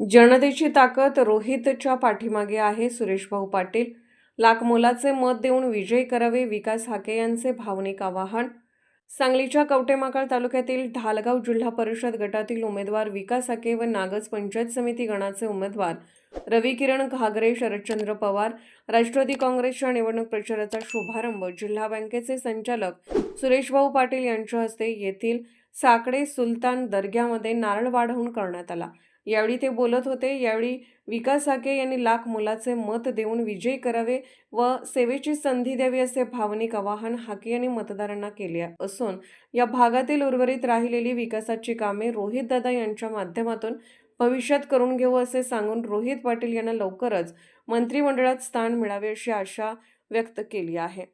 जनतेची ताकद रोहितच्या पाठीमागे आहे. सुरेश भाऊ पाटील लाखमोलाचे मत देऊन विजयी करावे, विकास हाके यांचे भावनिक आवाहन. सांगलीच्या कवठेमहांकाळ तालुक्यातील ढालगाव जिल्हा परिषद गटातील उमेदवार विकास हाके व नागज पंचायत समिती गणाचे उमेदवार रवी किरण घागरे, शरदचंद्र पवार. राष्ट्रवादी काँग्रेसच्या निवडणूक प्रचाराचा शुभारंभ जिल्हा बँकेचे संचालक सुरेश भाऊ पाटील यांच्या हस्ते येथील साकडे सुलतान दर्ग्यामध्ये नारळ वाढवून करण्यात आला. यावेळी ते बोलत होते. यावेळी विकास हाके यांनी लाख मोलाचे मत देऊन विजयी करावे व सेवेची संधी द्यावी असे भावनिक आवाहन हाके यांनी मतदारांना केले असून या भागातील उर्वरित राहिलेली विकासाची कामे रोहितदादा यांच्या माध्यमातून भविष्यात करून घेऊ असे सांगून रोहित पाटील यांना लवकरच मंत्रिमंडळात स्थान मिळावे अशी आशा व्यक्त केली आहे.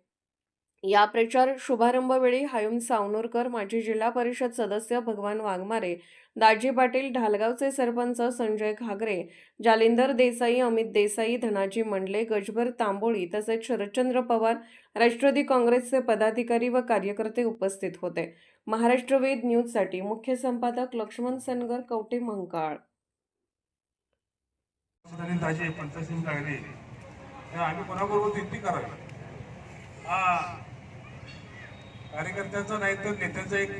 या प्रचार शुभारंभवेळी हायूम सावनोरकर, माजी जिल्हा परिषद सदस्य भगवान वाघमारे, दाजी पाटील, ढालगावचे सरपंच संजय घागरे, जालिंदर देसाई, अमित देसाई, धनाजी मंडले, गजबर तांबोळी तसेच शरदचंद्र पवार, राष्ट्रवादी काँग्रेसचे पदाधिकारी व कार्यकर्ते उपस्थित होते. महाराष्ट्र वेद न्यूजसाठी मुख्य संपादक लक्ष्मण सनगर, कवठेमहांकाळ. आम्ही कोणाबरोबर युती करावी कार्यकर्त्यांचा नाही तर नेत्यांचा एक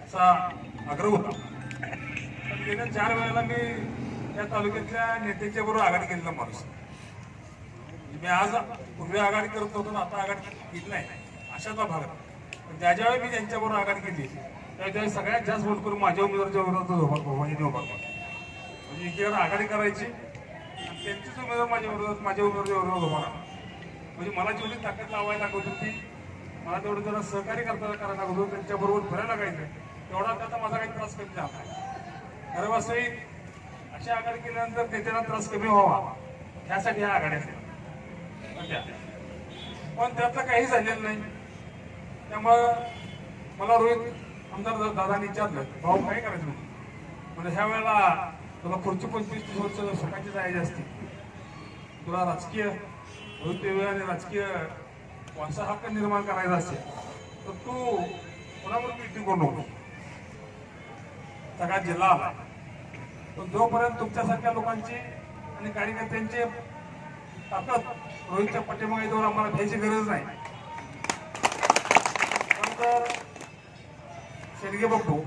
असा आग्रह होता. पण गेल्या 4 वेळेला मी या तालुक्यातल्या नेत्यांच्या बरोबर आघाडी केलेला माणूस. मी आज पूर्वी आघाडी करत होतो ना, आता आघाडी केली नाही अशाचा भाग. पण ज्यावेळी मी त्यांच्याबरोबर आघाडी केली त्यावेळी सगळ्यात जास्त वोट करून माझ्या उमेदवाराच्या विरोधात म्हणजे एकीकडे आघाडी करायची आणि त्यांचीच उमेदवार माझ्या उमेदवाराच्या विरोधात उभा म्हणजे मला जेवढी ताकद लावायला लागत होती, मला तेवढं जरा सहकार्य करायला लागत होतं, त्यांच्याबरोबर फिरायला लागायचं. तेवढा आता माझा काही त्रास कमी झाला नाही. खरं वास्तविक अशी आघाडी केल्यानंतर त्याच्याला त्रास कमी व्हावा यासाठी ह्या आघाड्या असल्या. पण त्यातलं काही झालेलं नाही. त्यामुळं मला रोहित आमदार दादांनी विचारलं, भाऊ काय करायचं म्हणजे ह्या वेळेला तुला पुढची 25-30 वर्ष सकाळची जायची असते, तुला राजकीय आणि राजकीय वारसा हक्क निर्माण करायचा असेल तर तू कोणाबरोबर युती करू नको. सगळा जिल्हा आला पण जोपर्यंत तुमच्यासारख्या लोकांची आणि कार्यकर्त्यांची ताकद रोहितच्या पाठीमागे जाऊन आम्हाला घ्यायची गरज नाही. नंतर शेडगे बघतो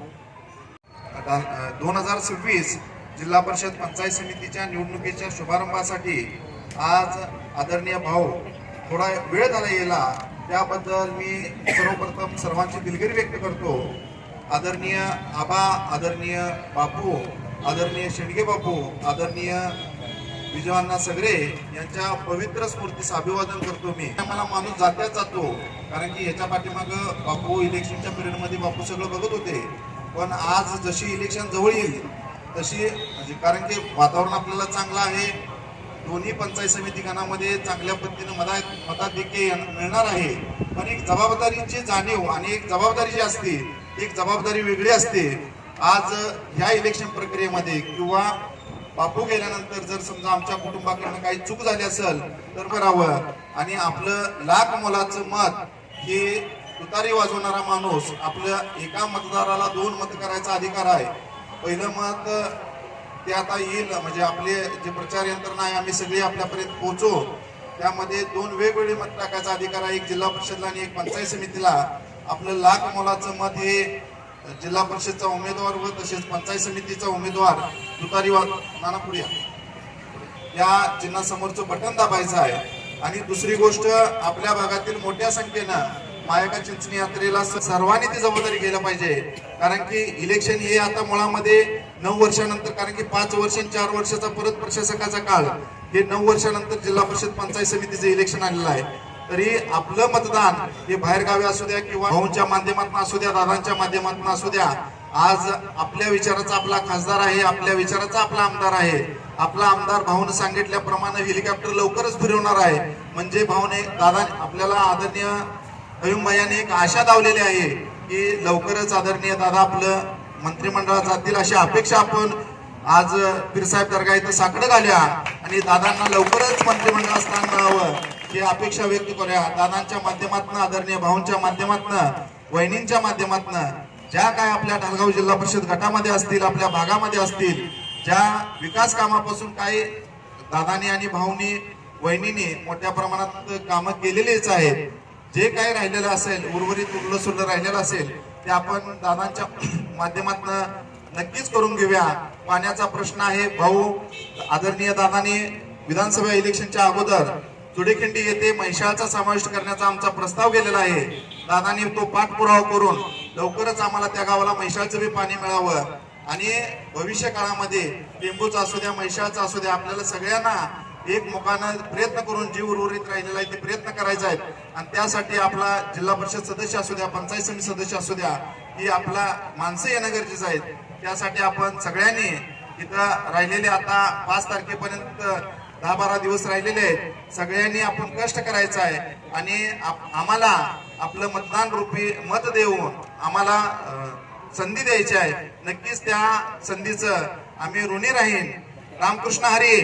2026 जिल्हा परिषद पंचायत समितीच्या निवडणुकीच्या शुभारंभासाठी आज आदरणीय भाऊ थोडा वेळ झाला यायला, त्याबद्दल मी सर्वप्रथम सर्वांची दिलगिरी व्यक्त करतो. आदरणीय आबा, आदरणीय बापू, आदरणीय शेंडगे बापू, आदरणीय विजयअण्णा सगरे यांच्या पवित्र स्मृतीस अभिवादन करतो. मी मला माणूस जात्याच जातो, कारण की याच्या पाठीमागं बापू इलेक्शनच्या पिरियडमध्ये बापू सगळं बघत होते. पण आज जशी इलेक्शन जवळ येईल तशी म्हणजे कारण की वातावरण आपल्याला चांगलं आहे, दोन्ही पंचायत समिती गणामध्ये चांगल्या पद्धतीने मताधिक्य मिळणार आहे. पण एक जबाबदारीची जाणीव आणि एक जबाबदारी जी असते, एक जबाबदारी वेगळी असते. आज ह्या इलेक्शन प्रक्रियेमध्ये किंवा बापू गेल्यानंतर जर समजा आमच्या कुटुंबाकडनं काही चूक झाली असेल तर करावं आणि आपलं लाख मोलाचं मत हे तुतारी वाजवणारा माणूस, आपल्या एका मतदाराला 2 मत करायचा अधिकार आहे. पहिलं मत ते आता येईल म्हणजे आपले जे प्रचार यंत्रणा आहे आम्ही सगळे आपल्यापर्यंत पोहोचू, त्यामध्ये 2 वेगवेगळे मत टाकायचा अधिकार आहे, एक जिल्हा परिषदला आणि एक पंचायत समितीला. आपलं लाख मोलाचं मत हे जिल्हा परिषदचा उमेदवार व तसेच पंचायत समितीचा उमेदवार तुतारी नानापुरी या चिन्हासमोरचं बटन दाबायचं आहे. आणि दुसरी गोष्ट, आपल्या भागातील मोठ्या संख्येनं मायका चिंचणी यात्रेला सर्वांनी ती जबाबदारी घ्यायला पाहिजे. कारण की इलेक्शन हे आता मुळामध्ये 9 वर्षानंतर, कारण की 5 वर्ष 4 वर्षाचा परत प्रशासकाचा काळ, हे 9 वर्षानंतर जिल्हा परिषद पंचायत समितीचं इलेक्शन आलेलं आहे. तरी आपलं मतदान हे बाहेर गावी असू द्या किंवा भाऊंच्या माध्यमातून असू द्या, दादांच्या माध्यमातून असू द्या, आज आपल्या विचाराचा आपला खासदार आहे, आपल्या विचाराचा आपला आमदार आहे. आपला आमदार भाऊने सांगितल्याप्रमाणे हेलिकॉप्टर लवकरच फिरवणार आहे. म्हणजे भाऊने दादा आपल्याला आदरणीय अयुमभाईने एक आशा दावलेली आहे की लवकरच आदरणीय दादा आपलं मंत्रिमंडळात जातील अशी अपेक्षा आपण आज पीरसाहेब दर्गा इथं साकडं घाल्या आणि दादांना लवकरच मंत्रिमंडळात स्थान मिळावं ही अपेक्षा व्यक्त करूया. दादांच्या माध्यमातून, आदरणीय भाऊंच्या माध्यमातून, वहिनींच्या माध्यमातून ज्या काय आपल्या ढालगाव जिल्हा परिषद गटामध्ये असतील, आपल्या भागामध्ये असतील, ज्या विकास कामापासून काही दादानी आणि भाऊनी वहिनीने मोठ्या प्रमाणात कामं केलेलीच आहेत. जे काही राहिलेलं असेल, उर्वरित उरलं सुरलं राहिलेलं असेल, ते आपण दादांच्या माध्यमातून नक्कीच करून घेऊया. पाण्याचा प्रश्न आहे. भाऊ आदरणीय दादांनी विधानसभा इलेक्शनच्या अगोदर जुडेखिंडी येथे म्हैसाळचा समावेश करण्याचा आमचा प्रस्ताव गेलेला आहे. दादांनी तो पाठपुरावा करून लवकरच आम्हाला त्या गावाला म्हैसाळचं बी पाणी मिळावं आणि भविष्य काळामध्ये टेंबूचा असू द्या, म्हैसाळचा असू द्या, आपल्याला सगळ्यांना एकमुखानं प्रयत्न करून जीव उर्वरित राहिलेला आहे ते प्रयत्न करायचे आहेत. आणि त्यासाठी आपला जिल्हा परिषद सदस्य असू द्या, पंचायत समिती सदस्य असू द्या, ही आपला माणसं येणं गरजेचं आहे. त्यासाठी आपण सगळ्यांनी इथं राहिलेले आता 5 तारखेपर्यंत 10-12 दिवस राहिलेले आहेत. सगळ्यांनी आपण कष्ट करायचं आहे आणि आम्हाला आपलं मतदान रूपी मत देऊन आम्हाला संधी द्यायची आहे. नक्कीच त्या संधीचं आम्ही ऋणी राहीन. रामकृष्ण हरी.